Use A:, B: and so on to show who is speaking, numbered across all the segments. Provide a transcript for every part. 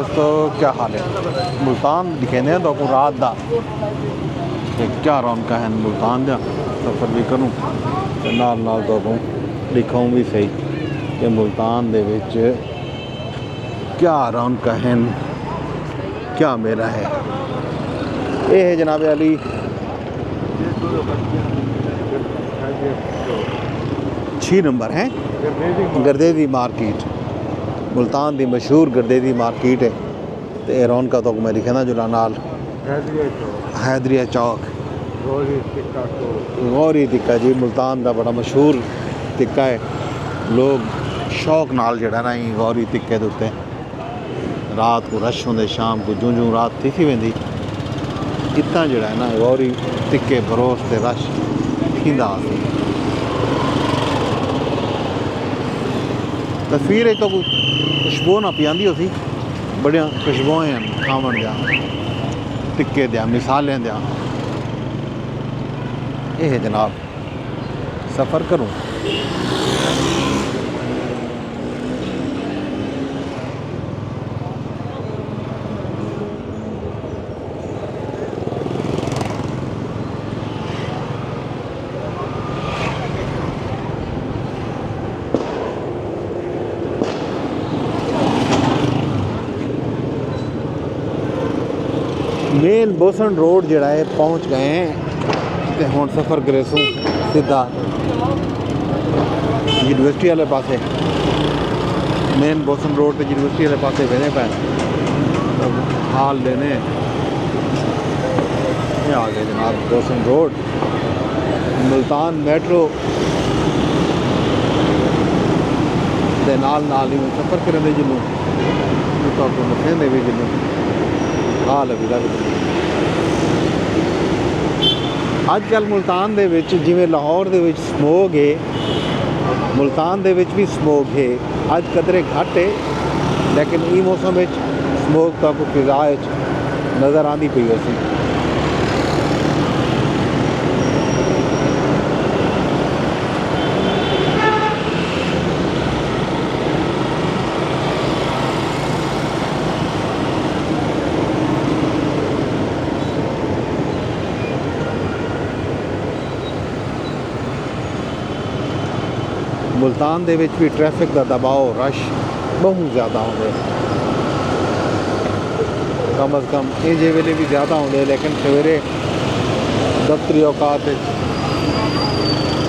A: दोस्तों क्या हाल है। मुल्तान दिखेंदे तो आपको रात दा ते क्या रौनक है मुल्तान दा। सफ़र भी करूँ ते नाल नाल तो आपको दिखाऊँ भी सही कि मुल्तान दे विच क्या रौनक है, क्या मेला है। ये है जनाब अली छः नंबर है गर्देदी मार्केट, मुल्तान की मशहूर गर्देदी मार्केट है। तो रौनक तो मैं दिखा जुला नाल हैदरिया चौक गौरी टिक्का जी, मुल्तान का बड़ा मशहूर टिक्का है। लोग शौक नाल जड़ा ना ही गौरी टिक्के के उत्ते रात को रश होंदे, शाम को जूं जूं रात थी वेंदी इतना जड़ा है ना गौरी टिक्के बरोस ते रश थींदा। तस्वीर तो कोई खुशबू ना पियांदी होती, बड़िया खुशबुएं हैं खावन दिया, टिक्के दिया, मिसालें दिया। ये है जनाब सफ़र करूँ। मेन बोसन रोड जड़ा है पहुँच गए हैं तो हुण सफ़र करे सूँ सीधा यूनिवर्सिटी वाले पासे। मेन बोसन रोड तो यूनिवर्सिटी वाले पासे वेने पे हाल लेने ये आ गए जनाब बोसन रोड। मुल्तान मेट्रो के नाल नाल ही सफ़र करें जिन्हों तो दसेंदे भी जिन्हों हाल अभी तक। अजकल मुल्तान दे विच जिवें लाहौर दे विच स्मोग है, मुल्तान दे विच भी स्मोग है। अज कदरे घट है लेकिन ई मौसम में स्मोग तो आपको फिजा नज़र आती पई उसी। मुल्तान दे विच भी ट्रैफिक का दबाव रश बहुत ज़्यादा होंगे, कम अज़ कम ये वेले भी ज़्यादा होंगे। लेकिन सवेरे दफ्तरी औकात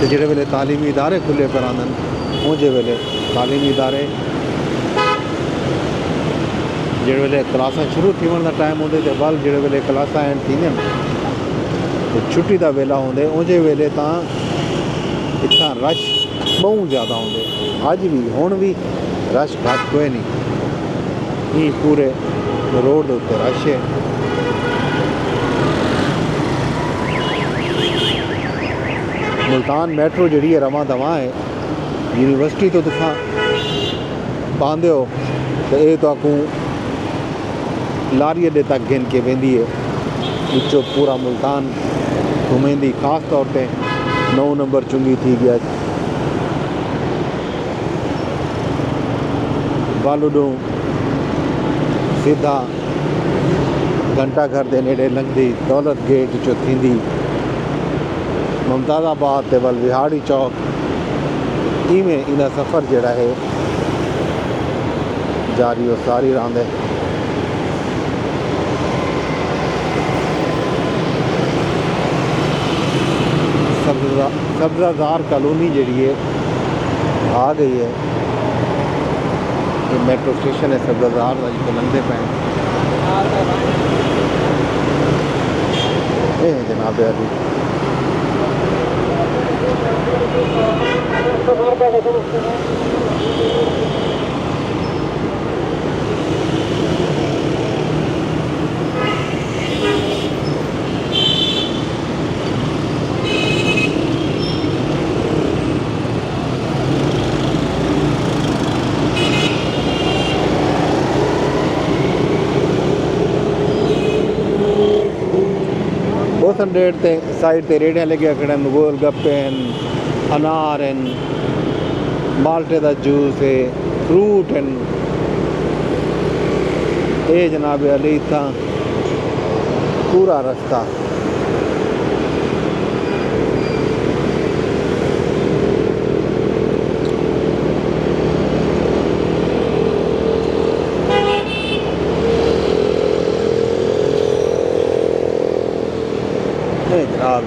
A: जोड़े वेले तालीमी इदारे खुले पर आंदन उस वेले तालीमी इदारे जोड़े वेले क्लासा शुरू थीवन का टाइम होंगे तो बल जोड़े वेले क्लासा एंड थींदियां तो छुट्टी का वेला होंगे उस वेले तो इतना रश बहुत ज़्यादा होंगे। अज भी हुण भी रश घट कोई नहीं, ये पूरे रोड के उत्ते रश है। मुल्तान मेट्रो जी रवां दवां है, यूनिवर्सिटी तो तुसा पांदे हो तो ये तो आपको लारी अड्डे तक गिन के वेंदी है। विचों पूरा मुल्तान घुमेंदी, खास तौर पर 9 नंबर चुंगी थी गया बालूडो सीधा घंटा घर के नेड़े लंघदी दौलत गेट चो थींदी मुमताज़ाबाद ते वल विहाड़ी चौक। इवें इन सफ़र जड़ा है जारी और सारी रहंदे। सब्ज़ादार कॉलोनी जी है आ गई है, ये मेट्रो स्टेशन है सब्ज़ादार जो लंघते पे ये है जनाब अली। बोसन डेट ते साइड ते रेड़ियां लगे खड़े हैं, गोल गप्पे हैं, अनार हैं, माल्टे का जूस है, फ्रूट हैं। ये जनाब अली इतना पूरा रास्ता जनाब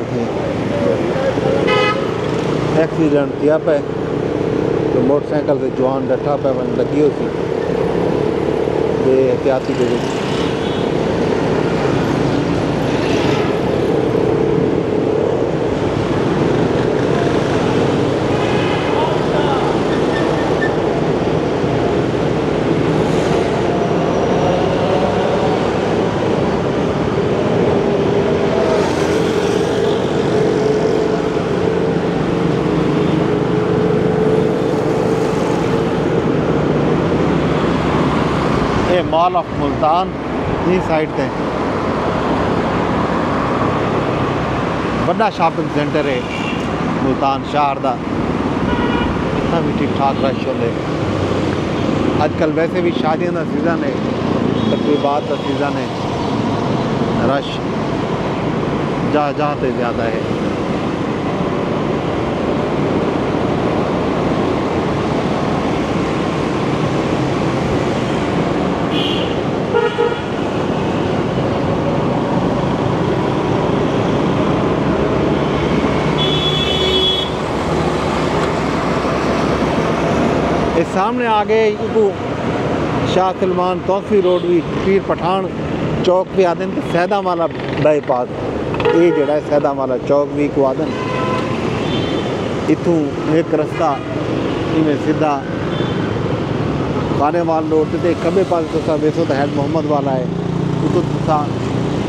A: एक्सीडेंट किया पे तो मोटरसाइकिल से जवान डटा पे मन लगी उसी एहतियाती के मॉल ऑफ मुल्तान इस साइड से बड़ा शॉपिंग सेंटर है मुल्तान शहर का इतना भी ठीक ठाक रश होंगे अजकल वैसे भी शादियों का सीज़न है तकरीबात का सीज़न है रश जहाँ जहाँ से ज़्यादा है इस सामने आगे शाह सलमान तौसी रोड भी पीर पठान चौक भी आते हैं सैदा वाला बाईपास ये जड़ा सैदा वाला चौक भी को आदन इतों एक रास्ता इवें सीधा खानेवाल रोड से खब्बे पास तुसा वैसो तो हैड मोहम्मद वाला है उतो तुसा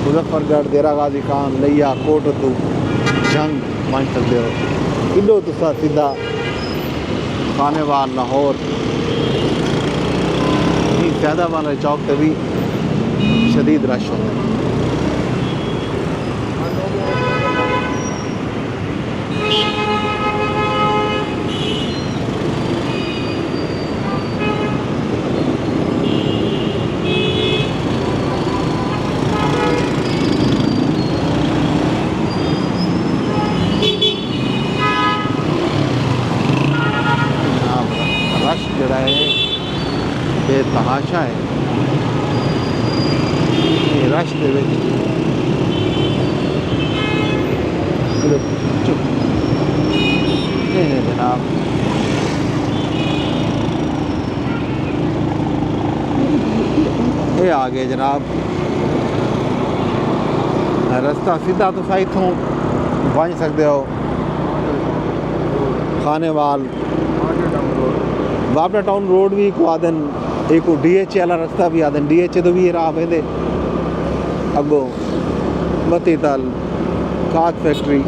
A: मुजफ्फरगढ़ देरा गाजी खान लिया कोट तू जंग मान सकते हो इधो तुसा सीधा खानेवाल लाहौर ज़्यादा वाला चौक पे भी शदीद रश होता है रश जड़ा है बेतहाशा है ये रश दे जनाब ये आ गए जनाब रास्ता सीधा तुसा इथों बन सकते हो खानेवाल बाबरा टाउन रोड भी को आदन एक DH वाला रास्ता भी आदन DH तो भी राह वेंदे अगो मती तल खाद फैक्ट्री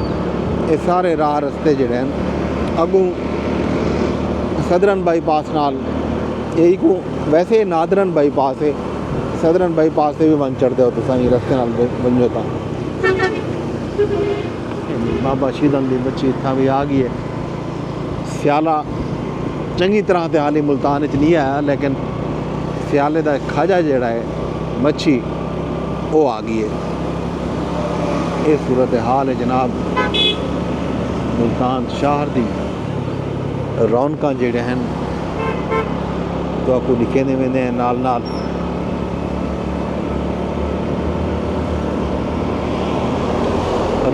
A: ये सारे राह रस्ते जड़े हैं अगो सदरन बाईपास नाल यही को वैसे नादरन बाईपास है सदरन बाईपास से भी बन चढ़ते हो तो सही रस्ते नाल बन जाता बाबा शीदन की बच्ची इतना भी आ गई है स्याला चंगी तरह से हाली मुल्तान नहीं आया लेकिन स्याले का खाजा जड़ा है मच्छी वो आ गई है ये सूरत हाल है जनाब मुल्तान शहर की रौनक जड़े हैं तो आपको दिखे वेंदे हैं नाल नाल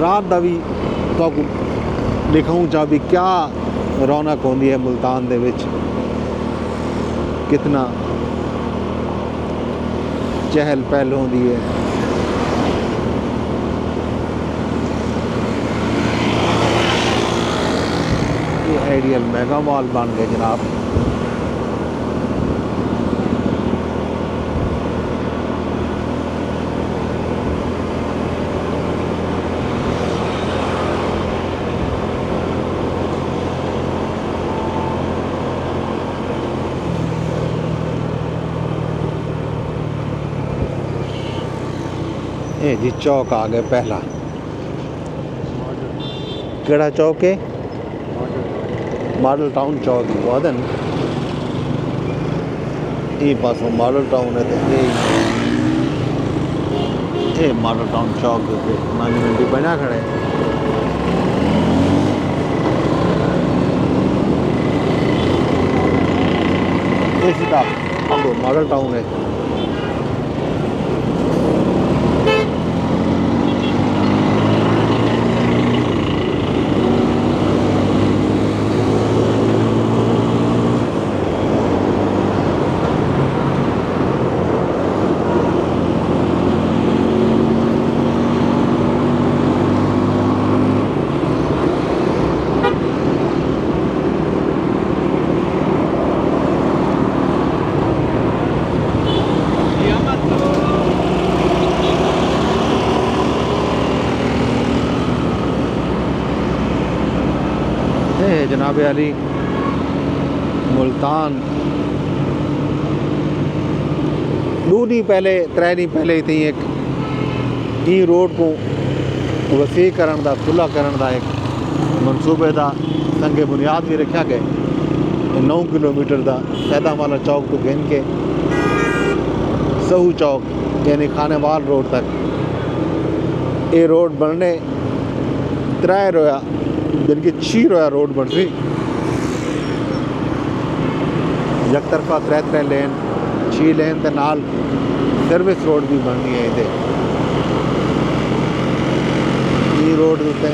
A: रात का भी तो दिखाऊँ चाह भी क्या रौनक होती है मुल्तान दे विच कितना चहल पहल होती है ये आइडियल मेगा मॉल बन गए जनाब ये जी चौक आ गए पहला केड़ा चौक है मॉडल टाउन चौक वादन ये पासों मॉडल टाउन है तो ये मॉडल टाउन चौक के नानी मंडी बना खड़े ये सीधा अब मॉडल टाउन है। जनाब अली मुल्तान 2 ॾींहं पहले 3 ॾींहं पहले थी एक ई रोड को वसी करण दा खुला करण दा एक मनसूबे दा संगे बुनियाद भी रखा गए 9 किलोमीटर दा सैदावाला चौक तो गिन के सहू चौक यानी खानेवाल रोड तक ये रोड बनने 3 रोया जिनकी 6 रोया रोड बन रही एक तरफा 3 लेन 6 लेन के नाल सर्विस रोड भी बननी है इधर ये रोड उत्ते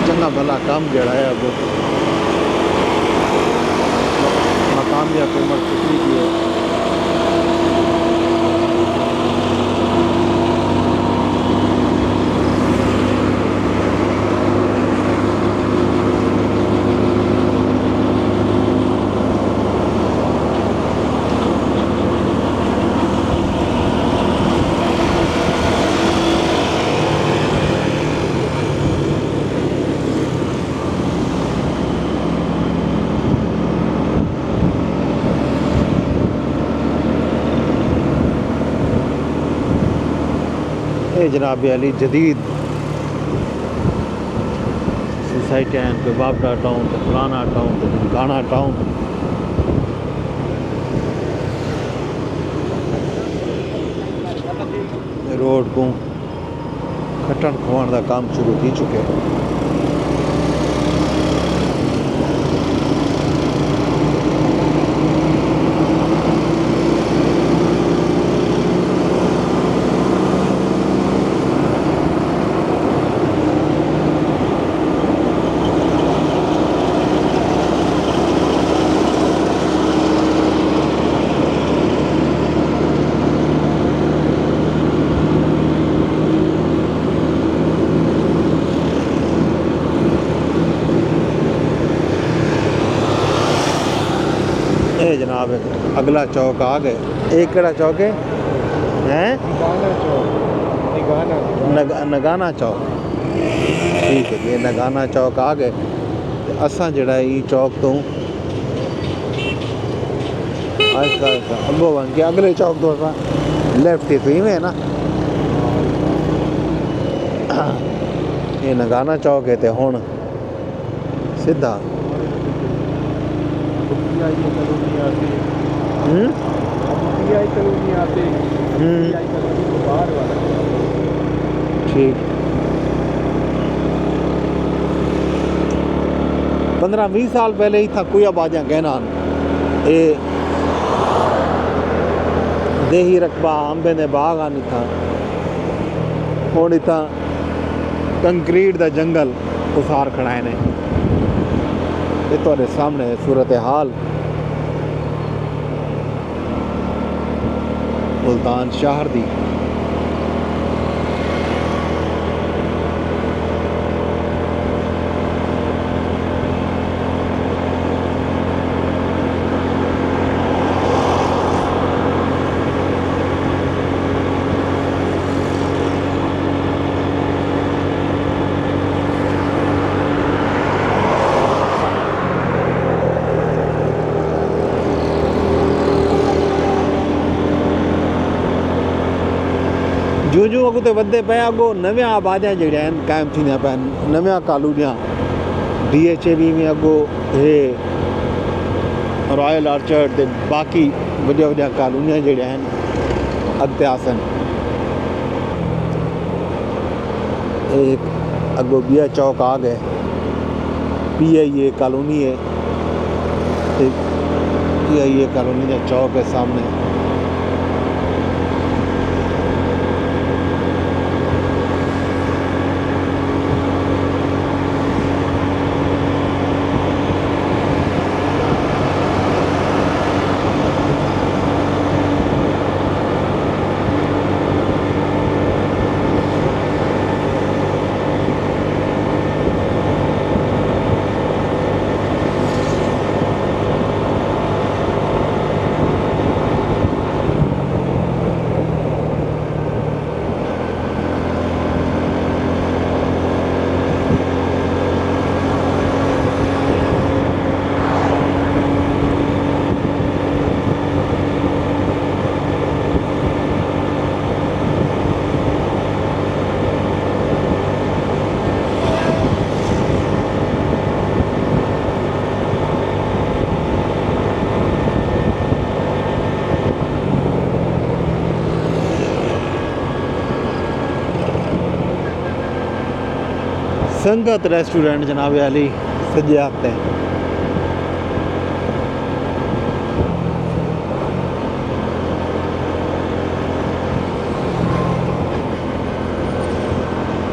A: चंगा भला काम जड़ा है अब मकाम की हुकूमत कितनी की है। जनाब अली जदीद सोसाइटी हैं कोई बाबरा टाउन तो फलाना टाउन तो ढमकाना टाउन रोड को खटन खवाण का काम शुरू थी चुके जनाब अगला चौक आ गए एक कड़ा चौक है नगाना चौक ठीक है ये नगाना चौक आ गए असा जड़ा ये चौक तो अगो बन के अगले चौक तो लेफ्ट ही है ना ये नगाना चौक है तो हुण सीधा ठीक 15-20 साल पहले ही था कोई आबादियाँ कहना ये देही रकबा अंबे ने बाग आनी था हुण इतना कंक्रीट दा जंगल उसार खड़ाए ने ये तुम्हारे सामने सूरत हाल मुल्तान शहर दी जो जो अगुते वधे पे अगो नव्या आबादियां जड़ियां आहिनि कायम थींदियां पिया आहिनि नव्या कॉलोनियां DHAB में अगो हे रॉयल आर्चर्ड ते बाक़ी वॾिया वॾिया कॉलोनियां जड़ियां आहिनि अॻिते आसन एक अगोबिया चौक आ गए, PIA कॉलोनी है, PIA कॉलोनी का चौक है सामने। संगत रेस्टोरेंट जनाब अली सज्जे हत्थ है।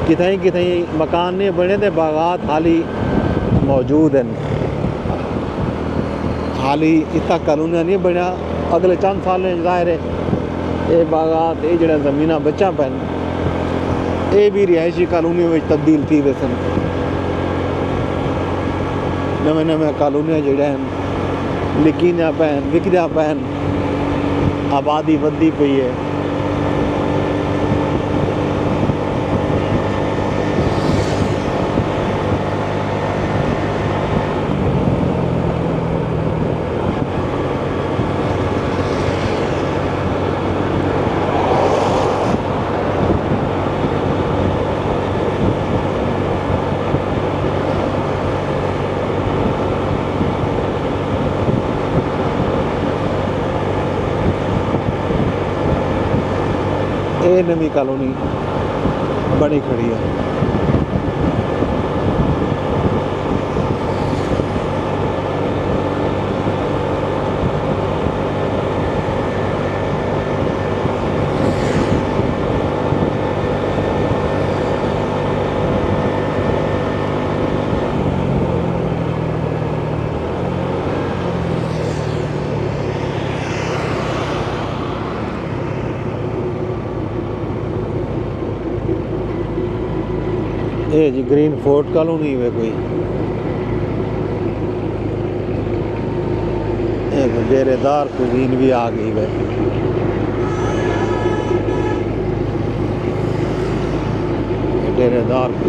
A: कितने कितने मकान नहीं बने थे, बागात हाली मौजूद हैं, हाली इतना कॉलोनियां नहीं बनया। अगले चंद साल जाहिर है ये बागात ये जड़ा जमीन बचा पैन ये भी रिहायशी कॉलोनियों में तब्दील थी वैसन। नवे नवे कॉलोनियां जड़े हैं लिखीदा पैन विकदा पैन, आबादी वधी पई है। ये नवी कॉलोनी बनी खड़ी है। ये जी ग्रीन फोर्ट कॉलोनी है कोई, एक डेरेदार कुजीन भी आ गई है। डेरेदार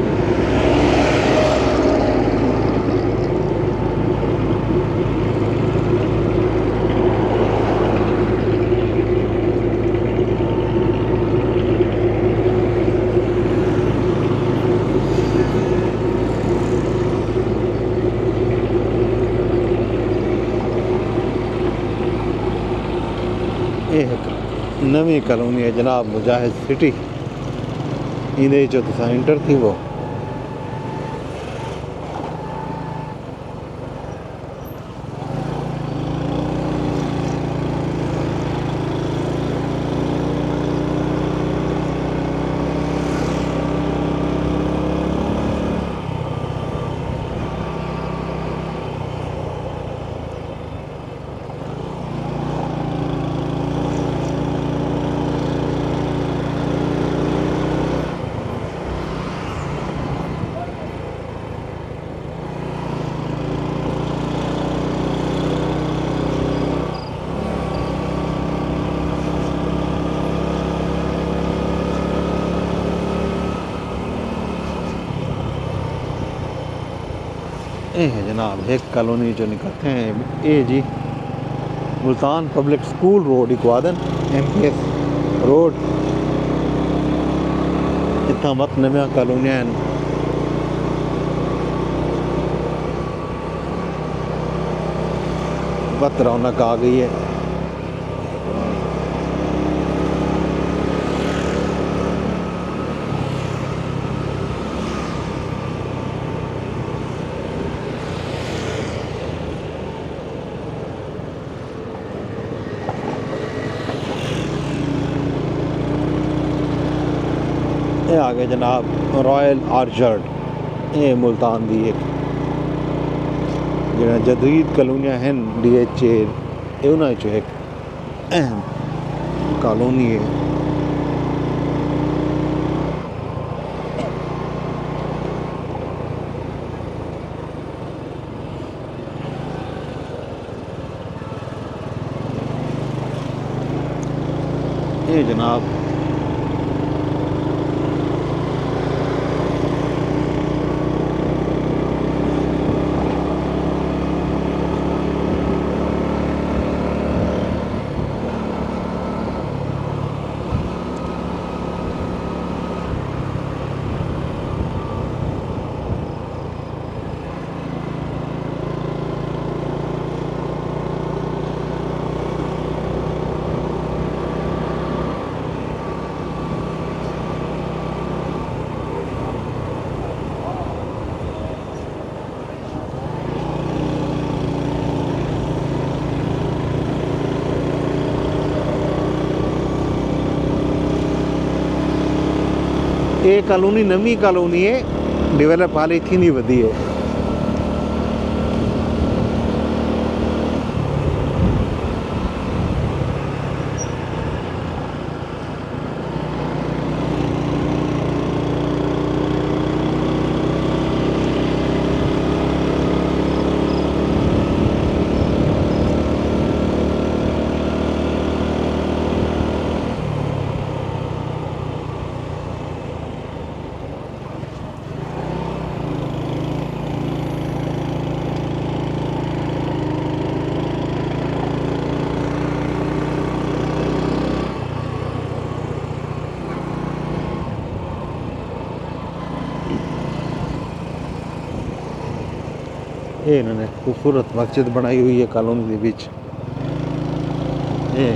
A: नवी कॉलोनी है जनाब मुजाहिद सिटी, इधे जो तुसा इंटर थी वो ये है जनाब एक कॉलोनी जो निकलते हैं ये जी मुल्तान पब्लिक स्कूल रोड इकवादन MPS रोड। इतना मत नव्या कॉलोनियां बत रौनक आ गई है। ये आ गए जनाब रॉयल आर्चर्ड, ये मुल्तान दी एक जो जदीद कॉलोनियां हैं DHA उन्होंने चो एक अहम कॉलोनी है। ये जनाब ये कॉलोनी नवी कॉलोनी है, डेवलप हाल थी नहीं वधी है। ये इन्होंने खूबसूरत मस्जिद बनाई हुई है कॉलोनी के बीच। ये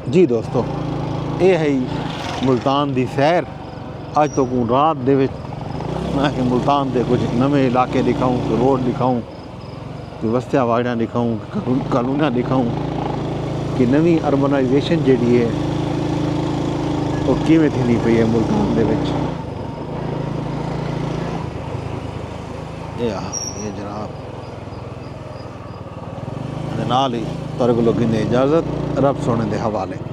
A: जी दोस्तों, ये है मुल्तान दी सैर। अज तो को रात दे विच मैं कि मुल्तान दे कुछ नवे इलाके दिखाऊं, रोड दिखाऊं, वस्तिया वाड़ियां दिखाऊं, कॉलोनियां दिखाऊं कि नवी अर्बनाइजेशन जी है वो किवें थी पई है मुल्तान दे विच। ये जनाब नाल ही तुहाडे कोलों गिंदे इजाज़त, रब सोने दे हवाले।